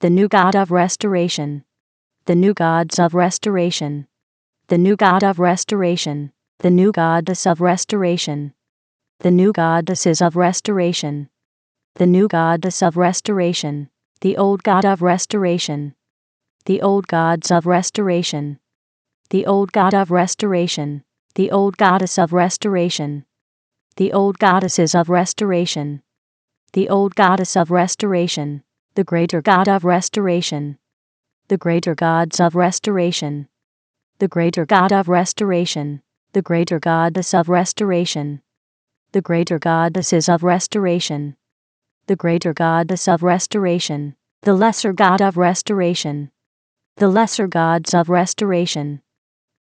the new God of restoration, the new gods of restoration, the new God of restoration, the new goddess of restoration, the new goddesses of restoration, the new goddess of restoration, the old God of restoration, the old gods of restoration, the old God of restoration, the old goddess of restoration, the old goddesses of restoration, the old goddess of restoration, the greater God of restoration, the greater gods of restoration, the greater God of restoration, the greater goddess of restoration, the greater goddesses of restoration, the greater goddess of restoration, the lesser God of restoration, the lesser gods of restoration,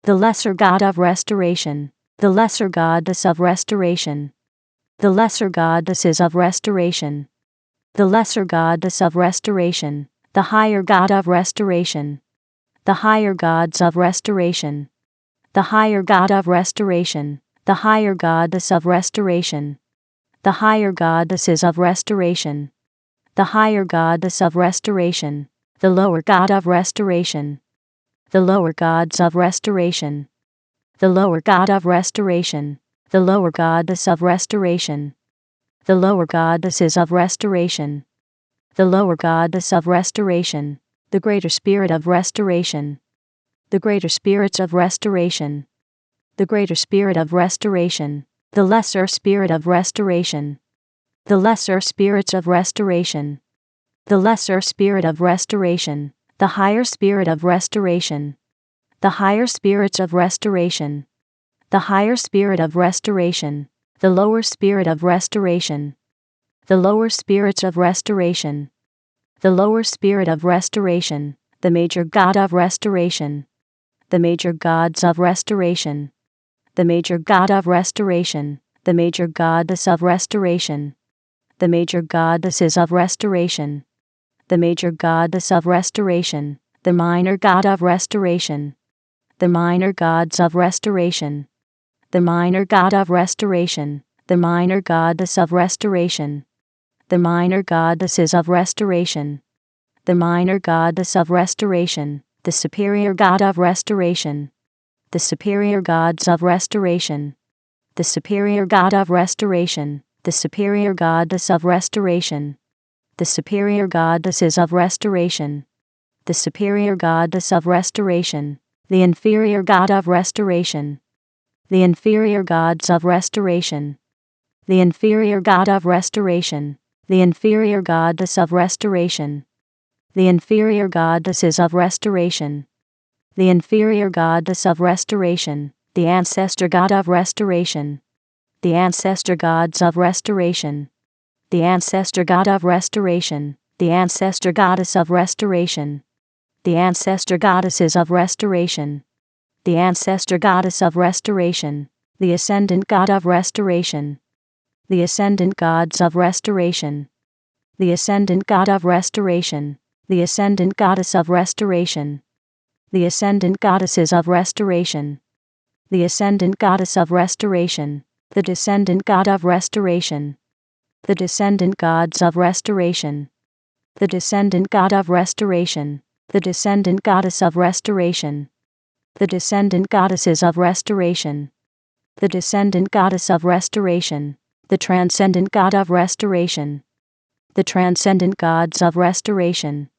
the lesser God of restoration, the lesser goddess of restoration, the lesser goddesses of restoration, the lesser goddess of restoration, the higher God of restoration, the higher gods of restoration, the higher God of restoration, the higher goddess of restoration, the higher goddesses of restoration, the higher goddess of restoration, the lower God of restoration, the lower gods of restoration, the lower God of restoration, the lower goddess of restoration, the lower goddesses of restoration, the lower goddess of restoration, the greater spirit of restoration, the greater spirits of restoration, the greater spirit of restoration, the lesser spirit of restoration, the lesser spirits of restoration, the lesser spirit of restoration, the higher spirit of restoration, the higher spirits of restoration, the higher spirit of restoration, the lower spirit of restoration, the lower spirits of restoration, the lower spirit of restoration, the major God of restoration, the major gods of restoration, the major God of restoration, the major goddess of restoration, the major goddesses of restoration, the major goddess of restoration, the minor God of restoration, the minor gods of restoration, the minor God of restoration, the minor goddess of restoration, the minor goddesses of restoration, the minor goddess of restoration, the superior God of restoration, the superior gods of restoration, the superior God of restoration, the superior goddess of restoration, the superior goddesses of restoration, the superior goddess of restoration, the inferior God of restoration, the inferior gods of restoration, the inferior God of restoration, the inferior goddess of restoration, the inferior goddesses of restoration, the inferior goddess of restoration, the ancestor God of restoration, the ancestor gods of restoration, the ancestor God of restoration, the ancestor goddess of restoration, the ancestor goddesses of restoration, the ancestor goddess of restoration, the ascendant God of restoration, the ascendant gods of restoration, the ascendant God of restoration, the ascendant goddess of restoration, the ascendant goddesses of restoration, the ascendant goddess of restoration, the descendant God of restoration, the descendant gods of restoration, the descendant God of restoration, the descendant goddess of restoration, the descendant goddesses of restoration, the descendant goddess of restoration, the transcendent God of restoration, the transcendent gods of restoration,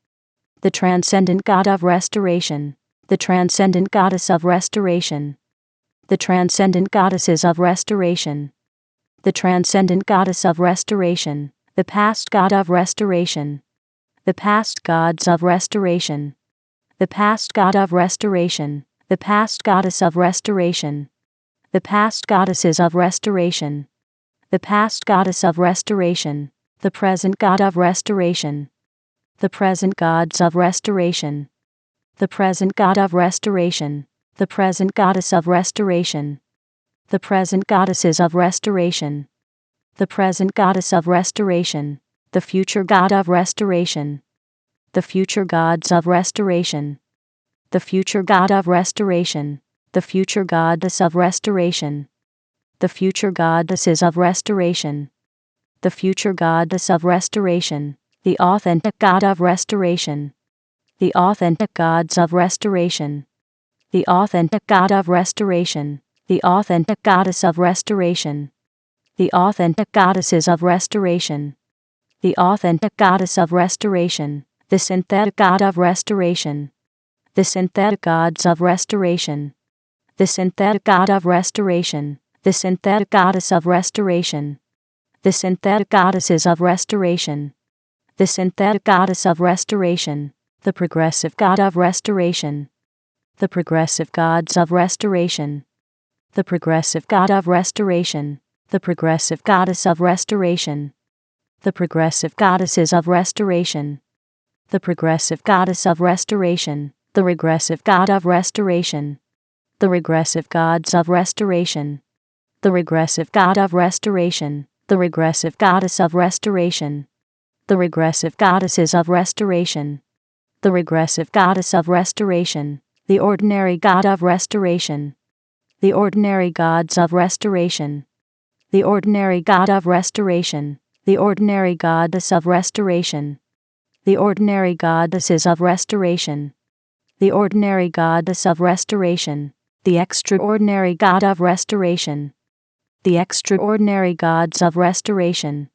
the transcendent God of restoration, the transcendent goddess of restoration, the transcendent goddesses of restoration, the transcendent goddess of restoration, the past God of restoration, the past gods of restoration, the past God of restoration, the past goddess of restoration, the past goddesses of restoration, the past goddess of restoration, the present God of restoration, the present gods of restoration, the present God of restoration, the present goddess of restoration, the present goddesses of restoration, the present goddess of restoration, the future God of restoration, the future gods of restoration, the future God of restoration, the future goddess of restoration, the future goddesses of restoration, the future goddess of restoration, the authentic God of restoration, the authentic gods of restoration, the authentic God of restoration, the authentic goddess of restoration, the authentic goddesses of restoration, the authentic goddess of restoration, the synthetic God of restoration, the synthetic gods of restoration, the synthetic God of restoration, the synthetic goddess of restoration, the synthetic goddesses of restoration, the synthetic goddess of restoration, the progressive God of restoration, the progressive gods of restoration, the progressive God of restoration, the progressive goddess of restoration, the progressive goddesses of restoration, the progressive goddess of restoration, the regressive God of restoration, the regressive gods of restoration, the regressive God of restoration, the regressive goddess of restoration, the regressive goddesses of restoration, the regressive goddess of restoration, the ordinary God of restoration, the ordinary gods of restoration, the ordinary God of restoration, the ordinary goddess of restoration, the ordinary goddesses of restoration, the ordinary goddess of restoration, the extraordinary God of restoration, the extraordinary gods of restoration,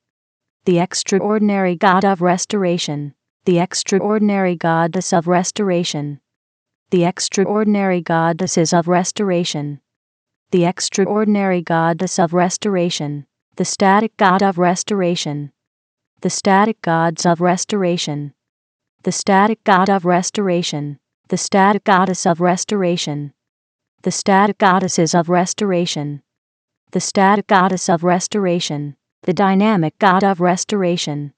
the extraordinary God of restoration, the extraordinary goddess of restoration, the extraordinary goddesses of restoration, the extraordinary goddess of restoration, the static God of restoration, the static gods of restoration, the static God of restoration, the static goddess of restoration, the static goddesses of restoration, the static goddess of restoration, the dynamic God of restoration,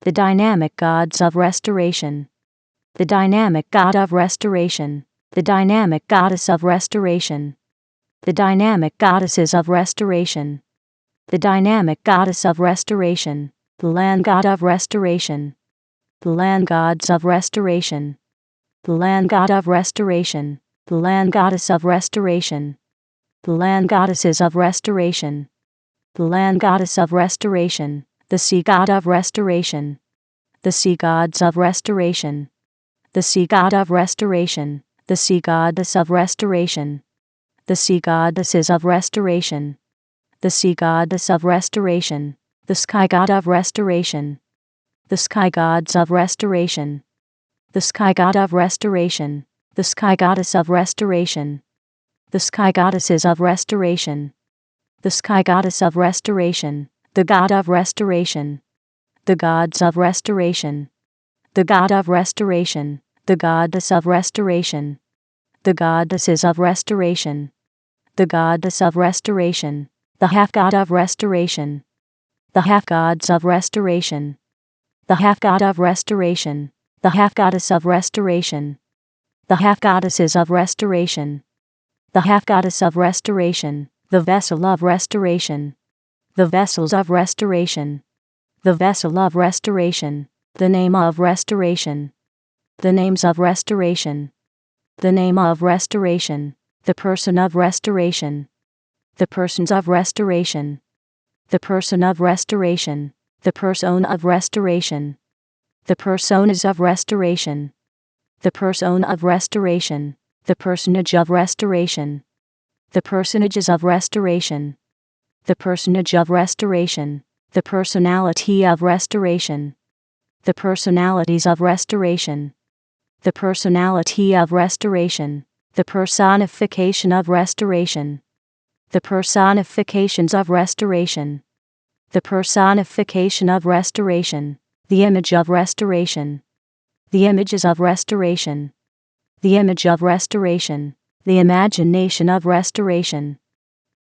the dynamic gods of restoration, the dynamic God of restoration, the dynamic goddess of restoration, the dynamic goddesses of restoration, the dynamic goddess of restoration, the land God of restoration, the land gods of restoration, the land God of restoration, the land goddess of restoration, the land goddesses of restoration, the land goddess of restoration, the sea God of restoration, the sea gods of restoration, the sea God of restoration, the sea goddess of restoration, the sea goddesses of restoration, the sea goddess of restoration, the sky God of restoration, the sky gods of restoration, the sky God of restoration, the sky goddess of restoration, the sky goddesses of restoration, the sky goddess of restoration, the God of restoration, the gods of restoration, the God of restoration, the goddess of restoration, the goddesses of restoration, the goddess of restoration, the half God of restoration, the half gods of restoration, the half God of restoration, the half goddess of restoration, the half goddesses of restoration, the half goddess of restoration, the vessel of restoration, the vessels of restoration, the vessel of restoration, the name of restoration, the names of restoration, the name of restoration, the person of restoration, the persons of restoration, the person of restoration, the persona of restoration, the personas of restoration, the persona of restoration, the personage of restoration, the personages of restoration, the personage of restoration, the personality of restoration, the personalities of restoration, the personality of restoration, the personification of restoration, the personifications of restoration, the personification of restoration, the image of restoration, the images of restoration, the image of restoration, the imagination of restoration,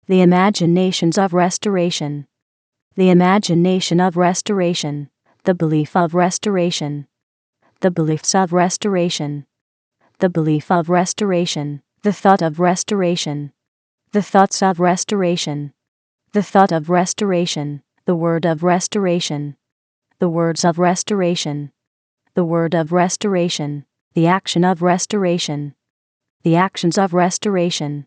the imaginations of restoration, the imagination of restoration, the belief of restoration, the beliefs of restoration, the belief of restoration, the thought of restoration, the thoughts of restoration, the thought of restoration, the word of restoration, the words of restoration, the word of restoration, the action of restoration, the actions of restoration,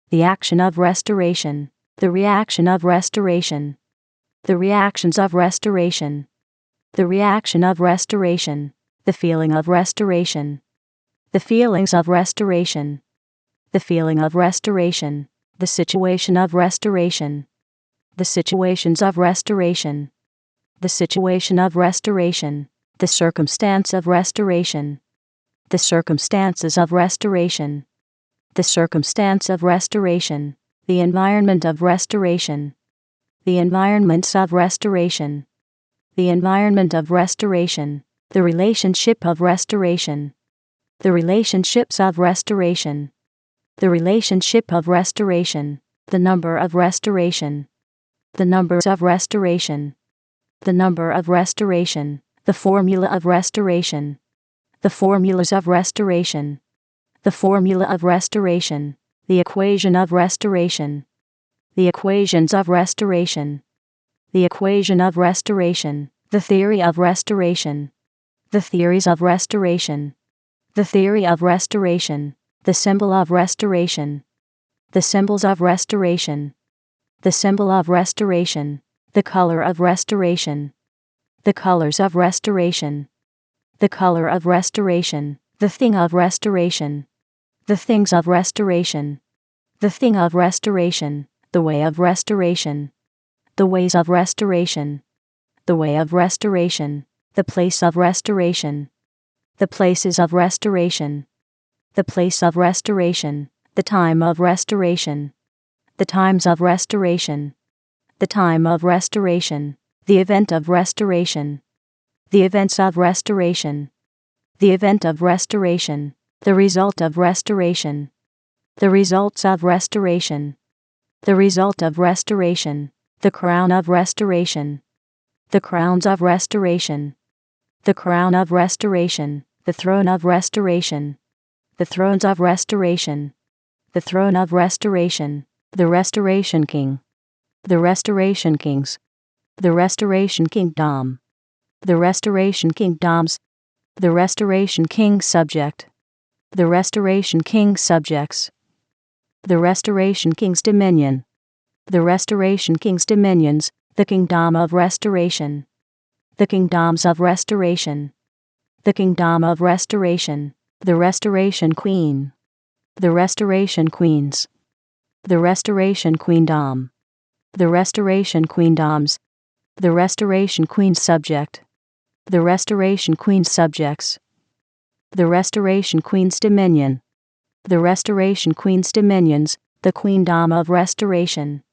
the action of restoration, the reaction of restoration, the reactions of restoration, the reaction of restoration, the feeling of restoration, the feelings of restoration, the feeling of restoration, the situation of restoration, the situations of restoration, the situation of restoration, the circumstance of restoration, the circumstances of restoration, the circumstance of restoration, the environment of restoration, the environments of restoration, the environment of restoration, the relationship of restoration, the relationships of restoration, the relationship of restoration, the number of restoration, the numbers of restoration, the number of restoration, the formula of restoration, the formulas of restoration, the formula of restoration, the equation of restoration, the equations of restoration, the equation of restoration, the theory of restoration, the theories of restoration, the theory of restoration, the symbol of restoration, the symbols of restoration, the symbol of restoration, the color of restoration, the colors of restoration, the color of restoration, the thing of restoration, the things of restoration, the thing of restoration, the way of restoration, the ways of restoration, the way of restoration, the place of restoration, the places of restoration, the place of restoration, the time of restoration, the times of restoration, the time of restoration, the event of restoration, the events of restoration, the event of restoration, the result of restoration, the results of restoration, the result of restoration, the crown of restoration, the crowns of restoration, the crown of restoration, the throne of restoration, the thrones of restoration, the throne of restoration, the restoration king, the restoration kings, the restoration kingdom, the restoration kingdoms, the restoration king subject, the restoration king subjects, the restoration king's dominion, the restoration king's dominions, the kingdom of restoration, the kingdoms of restoration, the kingdom of restoration, the restoration queen, the restoration queens, the restoration queendom, the restoration queendoms, the restoration queen subject, the restoration queen subjects, the restoration queen's dominion, the restoration queen's dominions, the queendom of restoration,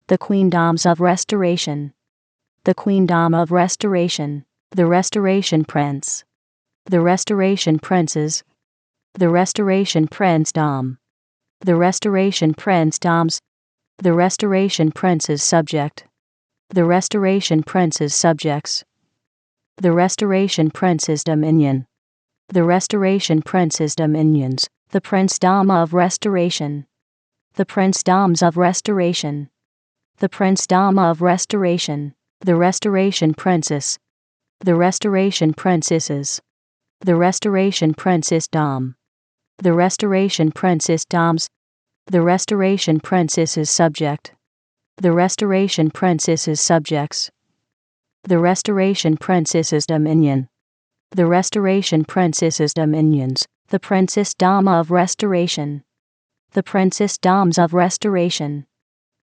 the queendoms of restoration, the queendom of restoration, the restoration prince, the restoration princes, the restoration princedom, the restoration princedoms, the restoration prince's subject, the restoration prince's subjects, the restoration prince's dominion, the restoration prince's dominions, the princedom of restoration, the princedoms of restoration, the princedom of restoration, the restoration princess, the restoration princesses, the restoration princessdom, the restoration princessdoms, the restoration princess's subject, the restoration princess's subjects, the restoration princess's dominion, the restoration princess's dominions, the princessdom of restoration, the princessdoms of restoration,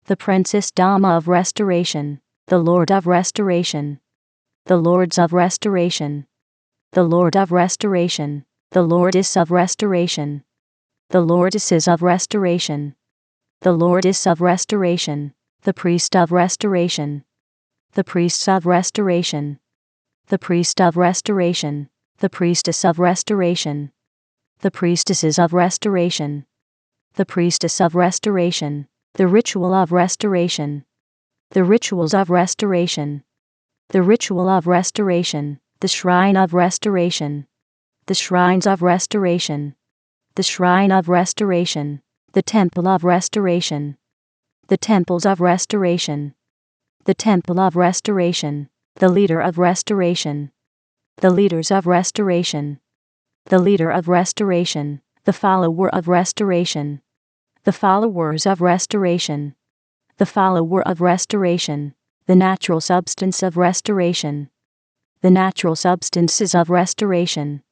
the princessdom of restoration, the lord of restoration, the lords of restoration, the lord of restoration, the lordess of restoration, the lordesses of restoration, the lordess of restoration, the priest of restoration, the priests of restoration, the priest of restoration, the priestess of restoration, the priestesses of restoration, the priestess of restoration, the ritual of restoration, the rituals of restoration, the ritual of restoration, the shrine of restoration, the shrines of restoration, the shrine of restoration, the temple of restoration, the temples of restoration, the temple of restoration, the leader of restoration, the leaders of restoration, the leader of restoration, the follower of restoration, the followers of restoration, the follower of restoration, the natural substance of restoration, The natural substances of restoration.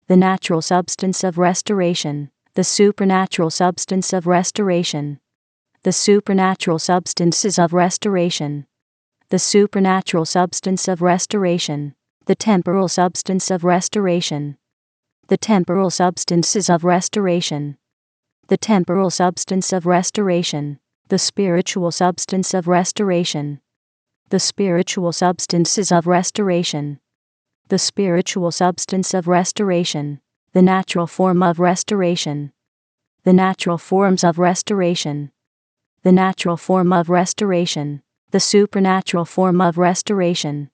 The natural substance of restoration. The supernatural substance of restoration. The supernatural substances of restoration. The supernatural substance of restoration. The temporal substance of restoration. The temporal substances of restoration. The temporal substance of restoration. The spiritual substance of restoration. The spiritual substances of restoration. The spiritual substance of restoration. The natural form of restoration. The natural forms of restoration. The natural form of restoration. The supernatural form of restoration.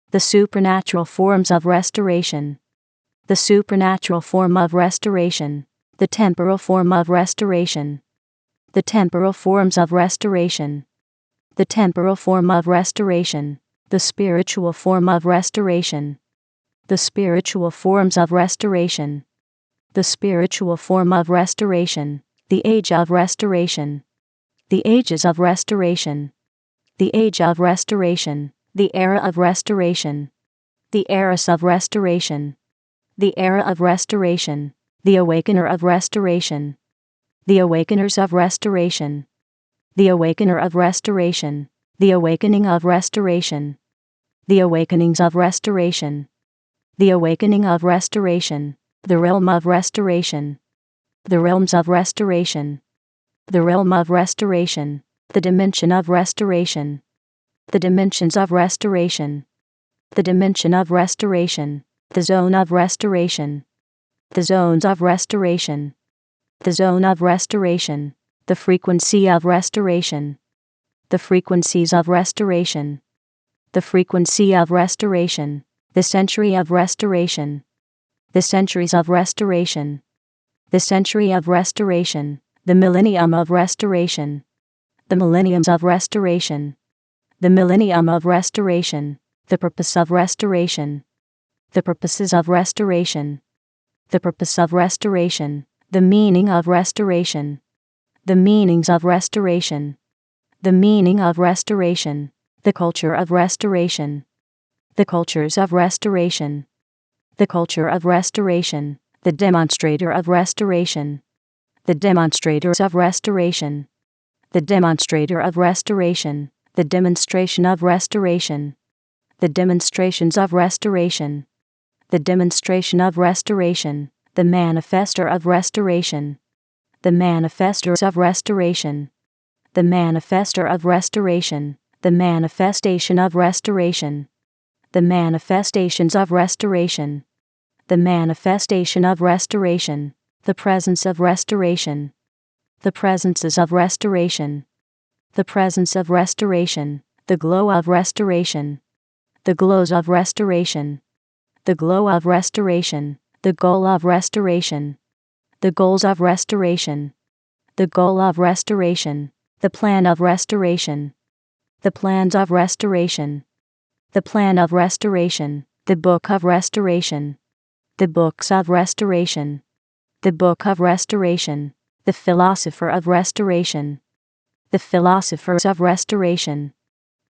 The supernatural forms of restoration. The supernatural form of restoration. The temporal form of restoration. The temporal forms of restoration. The temporal form of restoration. The spiritual form of restoration. The spiritual forms of restoration. The spiritual form of restoration. The age of restoration. The ages of restoration. The age of restoration. The era of restoration. The eras of restoration. The era of restoration. The awakener of restoration. The awakeners of restoration. The awakener of restoration. The awakening of restoration. The awakenings of restoration. The awakening of restoration. The realm of restoration. The realms of restoration. The realm of restoration. The dimension of restoration. The dimensions of restoration. The dimension of restoration. The zone of restoration. The zones of restoration. The zone of restoration. The frequency of restoration. The frequencies of restoration. The frequency of restoration. The century of restoration. The centuries of restoration. The century of restoration. The millennium of restoration. The millenniums of restoration. The millennium of restoration. The purpose of restoration. The purposes of restoration. The purpose of restoration. The meaning of restoration. The meanings of restoration. The meaning of restoration. The culture of restoration. The cultures of restoration. The culture of restoration. The demonstrator of restoration. The demonstrators of restoration. The demonstrator of restoration. The demonstration of restoration. The demonstrations of restoration. The demonstration of restoration. The manifester of restoration. The manifestors of restoration. The manifester of restoration. The manifestation of restoration. The manifestations of restoration. The manifestation of restoration. The presence of restoration. The presences of restoration. The presence of restoration. The glow of restoration. The glows of restoration. The glow of restoration. The goal of restoration. The goals of restoration. The goal of restoration. The plan of restoration. The plans of restoration. The plan of restoration. The book of restoration. The books of restoration. The book of restoration. The philosopher of restoration. The philosophers of restoration.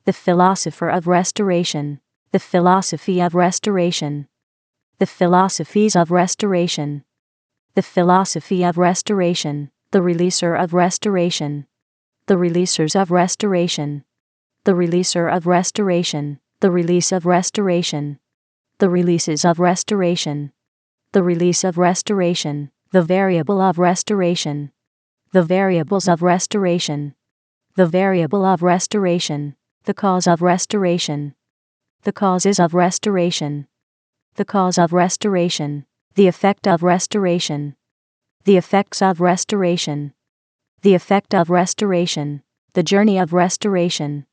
The philosopher of restoration. The philosophy of restoration. The philosophies of restoration. The philosophy of restoration. The releaser of restoration. The releasers of restoration. The releaser of restoration. The release of restoration. The releases of restoration. The release of restoration. The variable of restoration. The variables of restoration. The variable of restoration. The cause of restoration. The causes of restoration. The cause of restoration. The effect of restoration. The effects of restoration. The effect of restoration. The journey of restoration.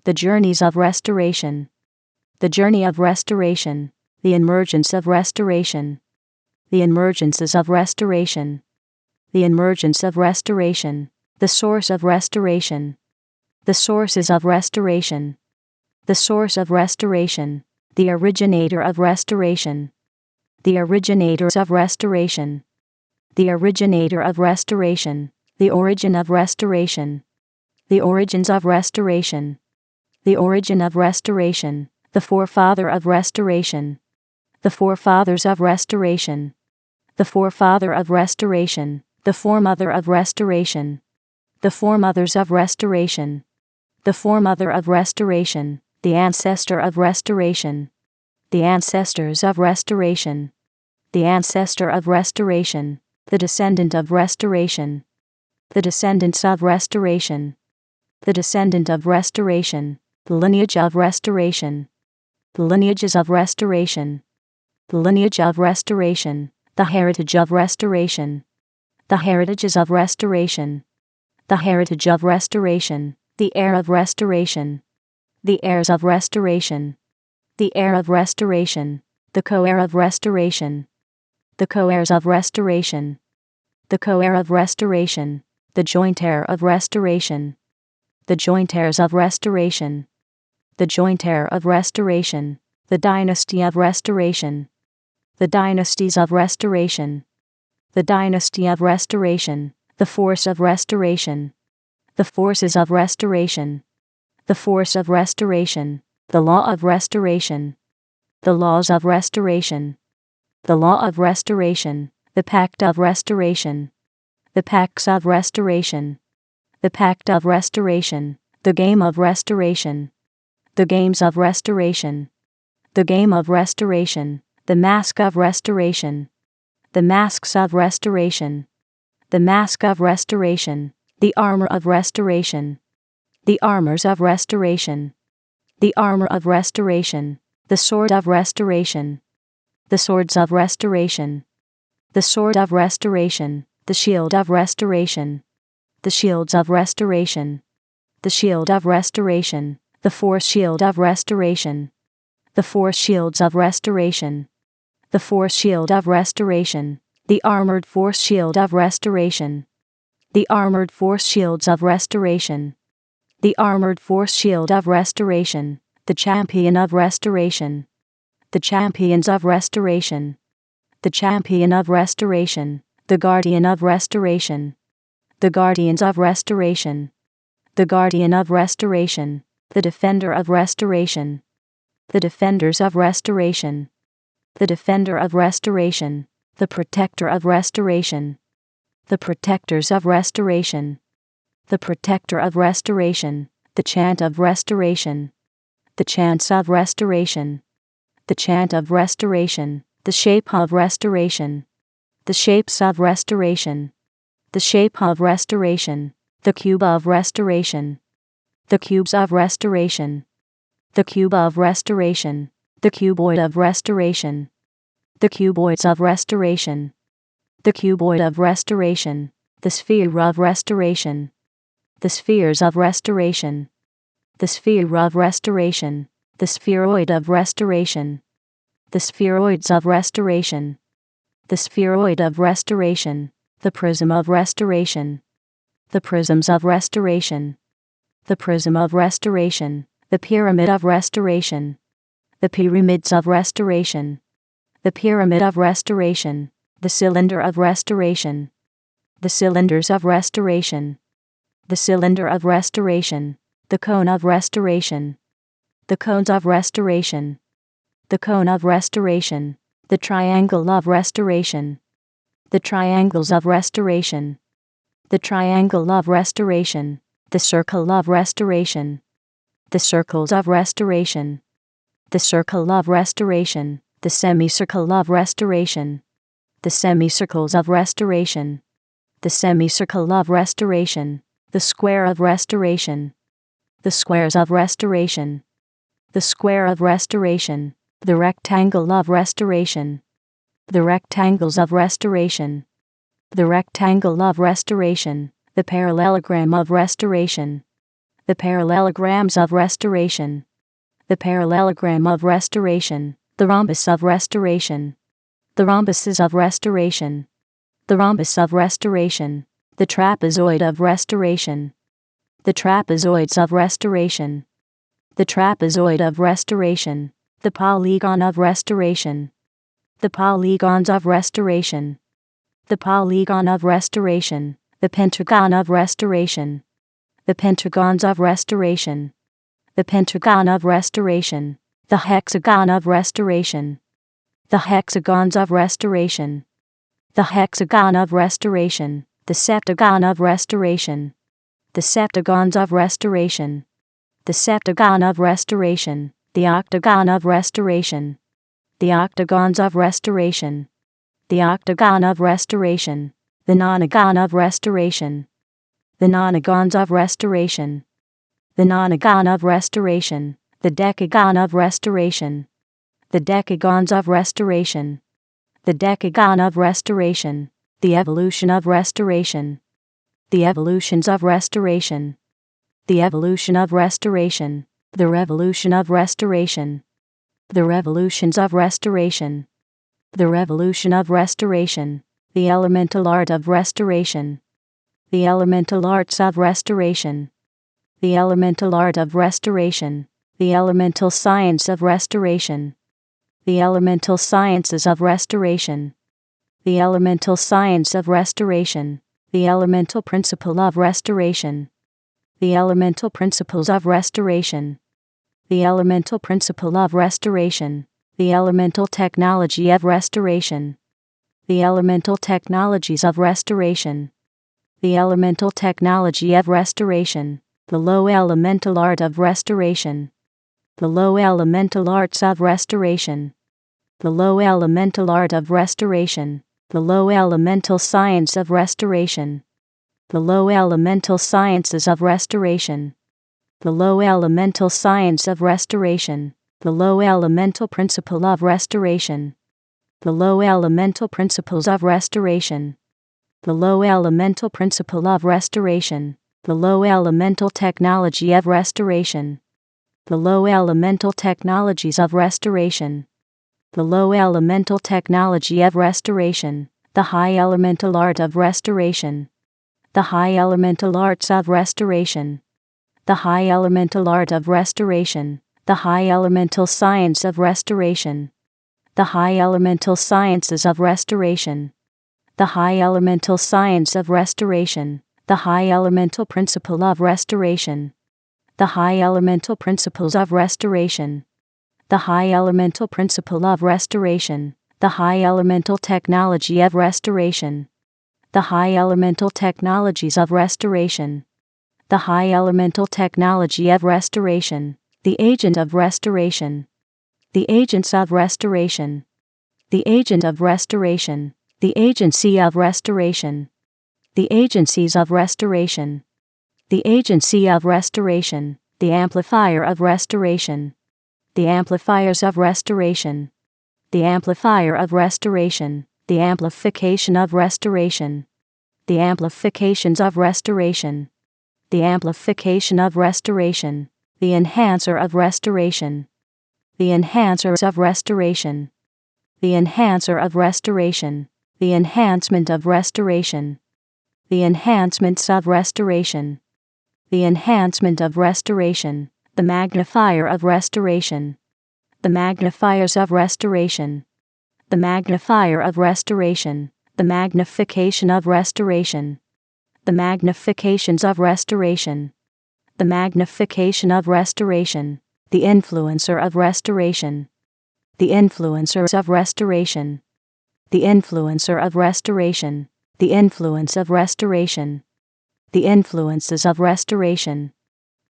The journeys of restoration. The journey of restoration. The emergence of restoration. The emergences of restoration. The emergence of restoration. The source of restoration. The sources of restoration. The source of restoration. The originator of restoration. The originators of restoration. The originator of restoration. The origin of restoration. The origins of restoration. The origin of restoration. the forefather of restoration, the forefathers of restoration, the forefather of restoration, the foremother of restoration, the foremothers of restoration, the foremother of restoration, the ancestor of restoration, the ancestors of restoration, the ancestor of restoration, the descendant of restoration, the descendants of restoration, the descendant of restoration, the lineage of restoration, the lineages of restoration, the lineage of restoration, the heritage of restoration, the heritages of restoration, the heritage of restoration, the heir of restoration, the heirs of restoration, the heir of restoration, the co-heir of restoration, the co-heirs of restoration, the co-heir of restoration, the joint heir of restoration, the joint heirs of restoration, the joint heir of restoration, the dynasty of restoration, the dynasties of restoration, the dynasty of restoration, the force of restoration, the forces of restoration, the force of restoration, the law of restoration, the laws of restoration, the law of restoration, the pact of restoration, the pacts of restoration, the pact of restoration, the game of restoration, the games of restoration, the game of restoration, the mask of restoration, the masks of restoration, the mask of restoration, the armor of restoration, the armors of restoration, the armor of restoration, the sword of restoration, the swords of restoration, the sword of restoration, the shield of restoration, the shields of restoration, the shield of restoration, the force shield of restoration, the force shields of restoration, the force shield of restoration, the armored force shield of restoration, the armored force shields of restoration, the armored force shield of restoration, the champion of restoration, the champions of restoration, the champion of restoration, the guardian of restoration, the guardians of restoration, the guardian of restoration, the defender of restoration, the defenders of restoration, the defender of restoration, the protector of restoration, the protectors of restoration, the protector of restoration, the chant of restoration, the chants of restoration, the chant of restoration, the shape of restoration, the shapes of restoration, the shape of restoration, the cube of restoration, the cubes of restoration, the cube of restoration, the cuboid of restoration, the cuboids of restoration, the cuboid of restoration, the sphere of restoration, the spheres of restoration, the sphere of restoration, the spheroid of restoration, the spheroids of restoration, the spheroid of restoration, the prism of restoration, the prisms of restoration, the prism of restoration, the pyramid of restoration, the pyramids of restoration, the pyramid of restoration, the cylinder of restoration, the cylinders of restoration, the cylinder of restoration, the cone of restoration, the cones of restoration, the cone of restoration, the triangle of restoration, the triangles of restoration, the triangle of restoration, the circle of restoration, the circles of restoration, the circle of restoration, the semicircle of restoration, the semicircles of restoration, the semicircle of restoration, the square of restoration, the squares of restoration, the square of restoration, the rectangle of restoration, the rectangles of restoration, the rectangle of restoration, the parallelogram of restoration, the parallelograms of restoration, the parallelogram of restoration, the rhombus of restoration, the rhombuses of restoration, the rhombus of restoration, the trapezoid of restoration, the trapezoids of restoration, the trapezoid of restoration, the polygon of restoration, the polygons of restoration, the polygon of restoration, the pentagon of restoration, the pentagons of restoration, the pentagon of restoration, The hexagon of restoration. The hexagons of restoration. The hexagon of restoration. The septagon of restoration. The septagons of restoration. The septagon of restoration. The octagon of restoration. The octagons of restoration. The octagon of restoration. The nonagon of restoration. The nonagons of restoration. The nonagon of restoration. The decagon of restoration. The decagons of restoration. The decagon of restoration. The evolution of restoration. The evolutions of restoration. The evolution of restoration. The revolution of restoration. The revolutions of restoration. The revolution of restoration. The elemental art of restoration. The elemental arts of restoration. The elemental art of restoration. The elemental science of restoration. The elemental sciences of restoration. The elemental science of restoration. The elemental principle of restoration. The elemental principles of restoration. The elemental principle of restoration. The elemental technology of restoration. The elemental technologies of restoration. The elemental technology of restoration. The low elemental art of restoration. The low elemental arts of restoration. The low elemental art of restoration. The low elemental science of restoration. The low elemental sciences of restoration. The low elemental science of restoration. The low elemental principle of restoration. The low elemental principles of restoration. The low elemental principle of restoration. The low elemental technology of restoration. The low elemental technologies of restoration. The low elemental technology of restoration. The high elemental art of restoration. The high elemental arts of restoration. The high elemental art of restoration. The high elemental science of restoration. The high elemental sciences of restoration. The high elemental science of restoration. The high elemental principle of restoration. The high elemental principles of restoration. The high elemental principle of restoration. The high elemental technology of restoration. The high elemental technologies of restoration. The high elemental technology of restoration. The agent of restoration. The agents of restoration. The agent of restoration. The agency of restoration. The agencies of restoration. The agency of restoration. The amplifier of restoration. The amplifiers of restoration. The amplifier of restoration. The amplification of restoration. The amplifications of restoration. The amplification of restoration. The enhancer of restoration. The enhancers of restoration. The enhancer of restoration. The enhancement of restoration. The enhancements of restoration. The enhancement of restoration. The magnifier of restoration. The magnifiers of restoration. The magnifier of restoration. The magnification of restoration. The magnifications of restoration. The magnification of restoration. The influencer of restoration. The influencers of restoration. The influencer of restoration. The influence of restoration. The influences of restoration.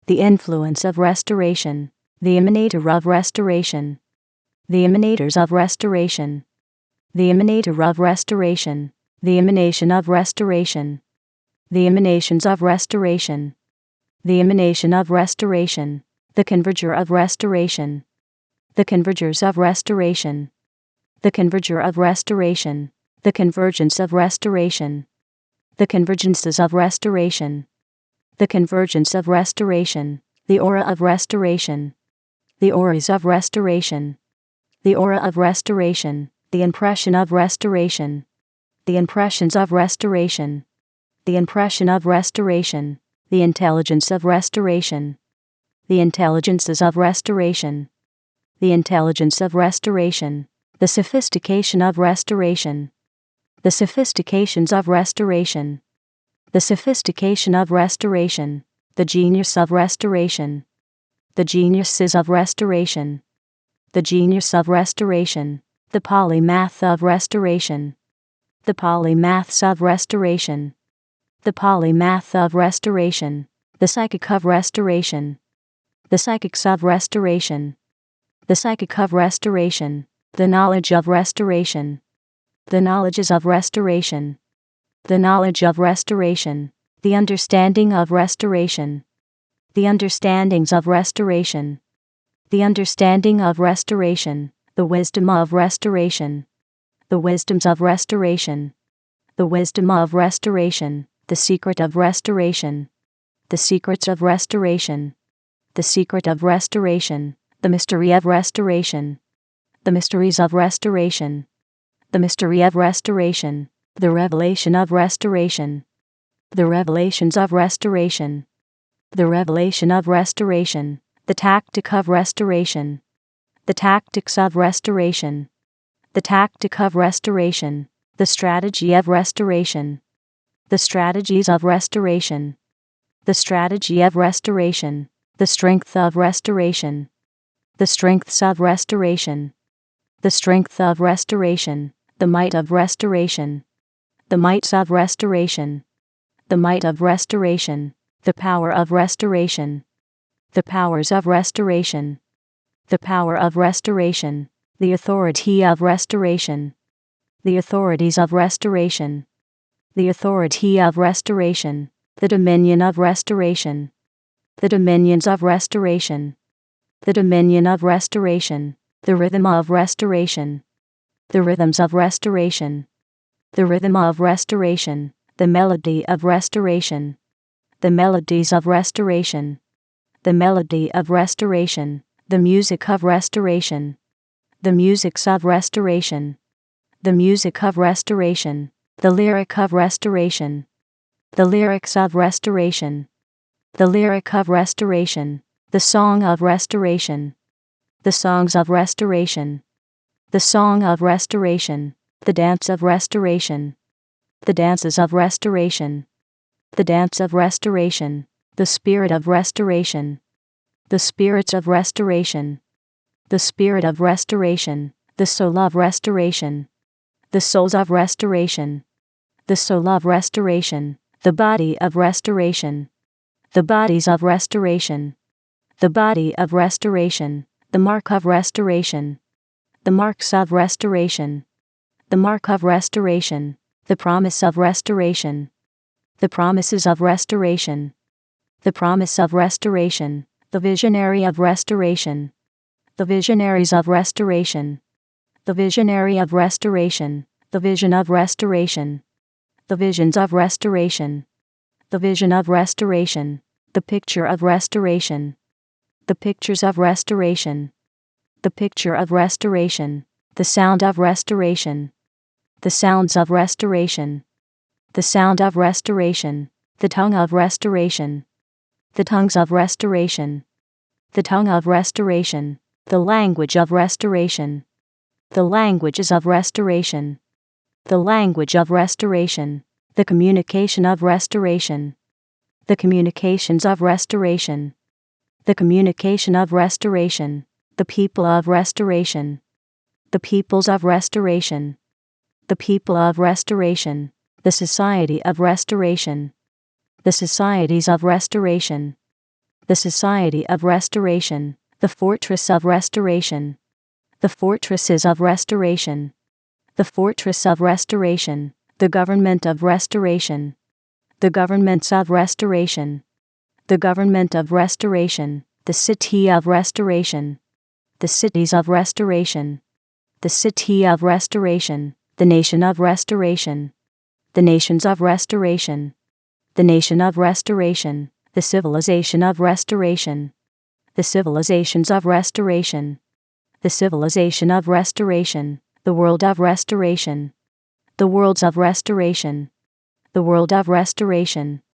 The influence of restoration. The emanator of restoration. The emanators of restoration. The emanator of restoration. The emanation of restoration. The emanations of restoration. The emanation of restoration. The converger of restoration. The convergers of restoration. The converger of restoration. The convergence of restoration. The convergences of restoration. The convergence of restoration. The aura of restoration. The auras of restoration. The aura of restoration. The impression of restoration. The impressions of restoration. The impression of restoration. The intelligence of restoration. The intelligences of restoration. The intelligence of restoration. The sophistication of restoration. The sophistications of restoration. The sophistication of restoration. The genius of restoration. The geniuses of restoration. the genius of restoration, the polymath of restoration, the polymaths of restoration, the polymath of restoration, the psychic of restoration, the psychics of restoration, the psychic of restoration, the knowledge of restoration, the knowledges of restoration, the knowledge of restoration, the understanding of restoration, the understandings of restoration, the understanding of restoration, the wisdom of restoration, the wisdoms of restoration, the wisdom of restoration, the secret of restoration, the secrets of restoration, the secret of restoration, the mystery of restoration, the mysteries of restoration, the mystery of restoration, the revelation of restoration, the revelations of restoration, the revelation of restoration, the tactic of restoration, the tactics of restoration, the tactic of restoration, the strategy of restoration, the strategies of restoration, the strategy of restoration, the strength of restoration, the strengths of restoration, the strength of restoration, the might of restoration, the mights of restoration, the might of restoration, the power of restoration, the powers of restoration, the power of restoration, the authority of restoration, the authorities of restoration, the authority of restoration, the dominion of restoration, the dominions of restoration, the dominion of restoration, the rhythm of restoration, the rhythms of restoration, the rhythm of restoration, the melody of restoration, the melodies of restoration, the melody of restoration, the music of restoration, the musics of restoration, the music of restoration, the lyric of restoration, the lyrics of restoration, the lyric of restoration, the song of restoration, the songs of restoration, the song of restoration, the dance of restoration, the dances of restoration, the dance of restoration, the spirit of restoration, the spirits of restoration, the spirit of restoration, the soul of restoration, the souls of restoration, the soul of restoration, the body of restoration, the bodies of restoration, the body of restoration, the mark of restoration, the marks of restoration, the mark of restoration, the promise of restoration, the promises of restoration, the promise of restoration, the visionary of restoration, the visionaries of restoration, the visionary of restoration, the vision of restoration, the visions of restoration, the vision of restoration, the picture of restoration, the pictures of restoration, the picture of restoration, the sound of restoration, the sounds of restoration, the sound of restoration, the tongue of restoration, the tongues of restoration, the tongue of restoration, the language of restoration, the languages of restoration, the language of restoration, the communication of restoration, the communications of restoration, the communication of restoration, the people of restoration, the peoples of restoration, the people of restoration, the society of restoration, the societies of restoration, the society of restoration, the fortress of restoration, the fortresses of restoration, the fortress of restoration, the government of restoration, the governments of restoration, the government of restoration, the city of restoration, the cities of restoration, the city of restoration, the nation of restoration, the nations of restoration, the nation of restoration, the civilization of restoration, the civilizations of restoration, the civilization of restoration, the world of restoration, the worlds of restoration, the world of restoration,